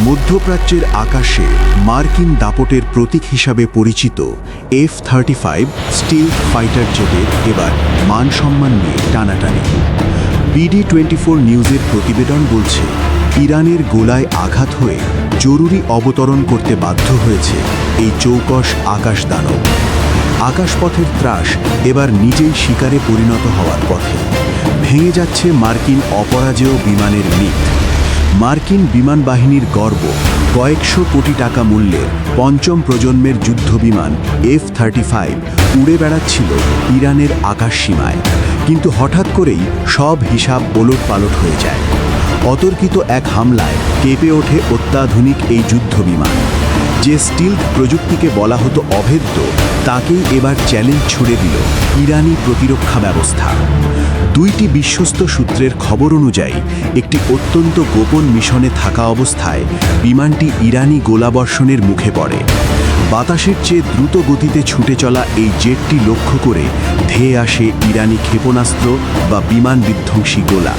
মধ্যপ্রাচ্যের আকাশে মার্কিন দাপটের প্রতীক হিসাবে পরিচিত F-35 স্টিলথ ফাইটার জেটের এবার মান সম্মান নিয়ে টানাটানি। BD24 নিউজের প্রতিবেদন বলছে, ইরানের গোলায় আঘাত হয়ে জরুরি অবতরণ করতে বাধ্য হয়েছে এই চৌকস আকাশদানব। আকাশপথের ত্রাস এবার নিজেই শিকারে পরিণত হওয়ার পথে। ভেঙে যাচ্ছে মার্কিন অপরাজেয় বিমানের মিথ। মার্কিন বিমান বাহিনীর গর্ব, কয়েকশো কোটি টাকা মূল্যের পঞ্চম প্রজন্মের যুদ্ধবিমান F-35 উড়ে বেড়াচ্ছিল ইরানের আকাশ সীমায়। কিন্তু হঠাৎ করেই সব হিসাব ওলটপালট হয়ে যায়। অতর্কিত এক হামলায় কেঁপে ওঠে অত্যাধুনিক এই যুদ্ধবিমান। যে স্টিলথ প্রযুক্তিকে বলা হতো অভেদ্য, তাকেই এবার চ্যালেঞ্জ ছুড়ে দিল ইরানি প্রতিরক্ষা ব্যবস্থা। দুইটি বিশ্বস্ত সূত্রের খবর অনুযায়ী, একটি অত্যন্ত গোপন মিশনে থাকা অবস্থায় বিমানটি ইরানি গোলাবর্ষণের মুখে পড়ে। বাতাসের চেয়ে দ্রুত গতিতে ছুটে চলা এই জেটটি লক্ষ্য করে ধেয়ে আসে ইরানি ক্ষেপণাস্ত্র বা বিমান বিধ্বংসী গোলা।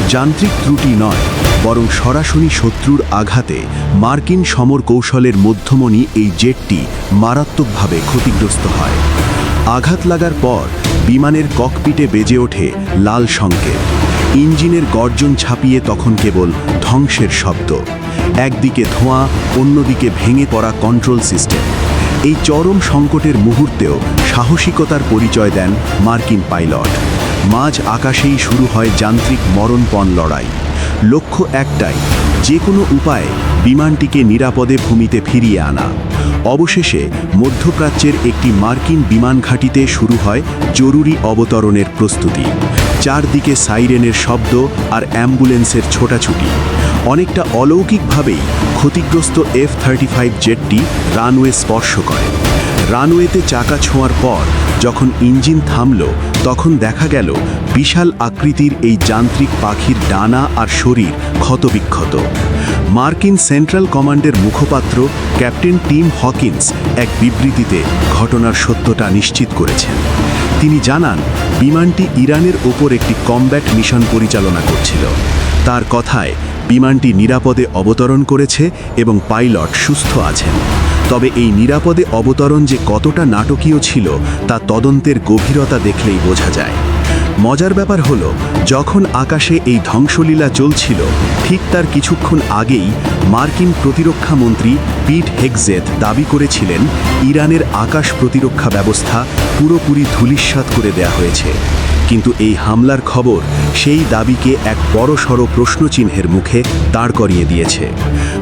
যান্ত্রিক ত্রুটি নয়, বরং সরাসরি শত্রুর আঘাতে মার্কিন সমর কৌশলের মধ্যমণি এই জেটটি মারাত্মকভাবে ক্ষতিগ্রস্ত হয়। আঘাত লাগার পর বিমানের ককপিটে বেজে ওঠে লাল সংকেত। ইঞ্জিনের গর্জন ছাপিয়ে তখন কেবল ধ্বংসের শব্দ। একদিকে ধোঁয়া, অন্যদিকে ভেঙে পড়া কন্ট্রোল সিস্টেম। এই চরম সংকটের মুহূর্তেও সাহসিকতার পরিচয় দেন মার্কিন পাইলট। মাঝ আকাশেই শুরু হয় যান্ত্রিক মরণপণ লড়াই। লক্ষ্য একটাই, যে কোনো উপায়ে বিমানটিকে নিরাপদে ভূমিতে ফিরিয়ে আনা। অবশেষে মধ্যপ্রাচ্যের একটি মার্কিন বিমান ঘাঁটিতে শুরু হয় জরুরি অবতরণের প্রস্তুতি। চারদিকে সাইরেনের শব্দ আর অ্যাম্বুলেন্সের ছোটাছুটি। অনেকটা অলৌকিকভাবেই ক্ষতিগ্রস্ত F-35 জেটটি রানওয়ে স্পর্শ করে। রানওয়েতে চাকা ছোঁয়ার পর যখন ইঞ্জিন থামল, তখন দেখা গেল বিশাল আকৃতির এই যান্ত্রিক পাখির ডানা আর শরীর ক্ষতবিক্ষত। মার্কিন সেন্ট্রাল কমান্ডের মুখপাত্র ক্যাপ্টেন টিম হকিন্স এক বিবৃতিতে ঘটনার সত্যতা নিশ্চিত করেছেন। তিনি জানান, বিমানটি ইরানের ওপর একটি কমব্যাট মিশন পরিচালনা করছিল। তার কথায়, বিমানটি নিরাপদে অবতরণ করেছে এবং পাইলট সুস্থ আছেন। তবে এই নিরাপদে অবতরণ যে কতটা নাটকীয় ছিল, তা তদন্তের গভীরতা দেখলেই বোঝা যায়। মজার ব্যাপার হলো, যখন আকাশে এই ধ্বংসলীলা চলছিল, ঠিক তার কিছুক্ষণ আগেই মার্কিন প্রতিরক্ষা মন্ত্রী পিট হেগজেথ দাবি করেছিলেন, ইরানের আকাশ প্রতিরক্ষা ব্যবস্থা পুরোপুরি ধূলিসাৎ করে দেয়া হয়েছে। কিন্তু এই হামলার খবর সেই দাবিকে এক বড়সড় প্রশ্নচিহ্নের মুখে দাঁড় করিয়ে দিয়েছে।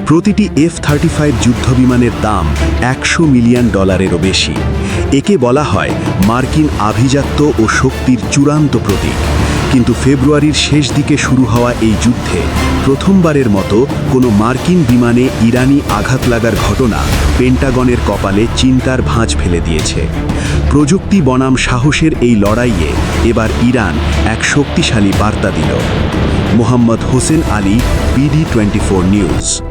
প্রতিটি F-35 যুদ্ধবিমানের দাম $100 মিলিয়ন বেশি। একে বলা হয় মার্কিন আভিজাত্য ও শক্তির চূড়ান্ত প্রতীক। কিন্তু ফেব্রুয়ারির শেষ দিকে শুরু হওয়া এই যুদ্ধে প্রথমবারের মতো কোনো মার্কিন বিমানে ইরানি আঘাত লাগার ঘটনা পেন্টাগনের কপালে চিন্তার ভাঁজ ফেলে দিয়েছে। প্রযুক্তি বনাম সাহসের এই লড়াইয়ে এবার ইরান এক শক্তিশালী বার্তা দিল। Mohammad Hossain Ali, BD24 news.